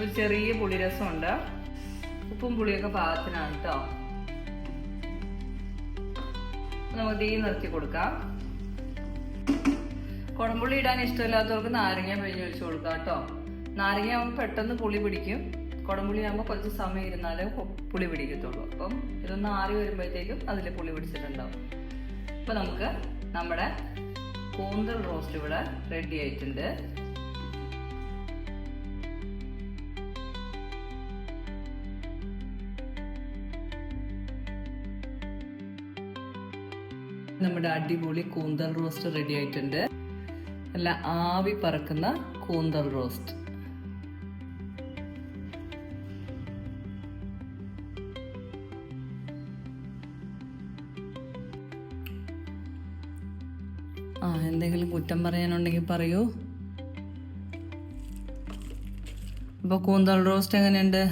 ഒരു ചെറിയ പുളിരസമുണ്ട്. ഉപ്പും പുളിയൊക്കെ പാകത്തിനാണ് കേട്ടോ. നമുക്ക് തീ നിർത്തി കൊടുക്കാം. കുടംപുളി ഇടാൻ ഇഷ്ടമില്ലാത്തവർക്ക് നാരങ്ങ പിഴിഞ്ഞ് ഒഴിച്ച് കൊടുക്കാം കേട്ടോ. നാരങ്ങ ആകുമ്പോൾ പെട്ടെന്ന് പുളി പിടിക്കും. കുടംപുളി ആകുമ്പോൾ കുറച്ച് സമയം ഇരുന്നാലേ പുളി പിടിക്കത്തുള്ളൂ. അപ്പം ഇതൊന്ന് ആറി വരുമ്പോഴത്തേക്കും അതിൽ പുളി പിടിച്ചിട്ടുണ്ടാവും. അപ്പം നമുക്ക് നമ്മുടെ കൂന്തൽ റോസ്റ്റ് ഇവിടെ റെഡി ആയിട്ടുണ്ട്. നമ്മുടെ അടിപൊളി കൂന്തൽ റോസ്റ്റ് റെഡി ആയിട്ടുണ്ട്. നല്ല ആവി പറക്കുന്ന കൂന്തൽ റോസ്റ്റ്. എന്തെങ്കിലും കുറ്റം പറയാനുണ്ടെങ്കിൽ പറയൂ. അപ്പോൾ കൂന്തൽ റോസ്റ്റ് എങ്ങനെയുണ്ട്?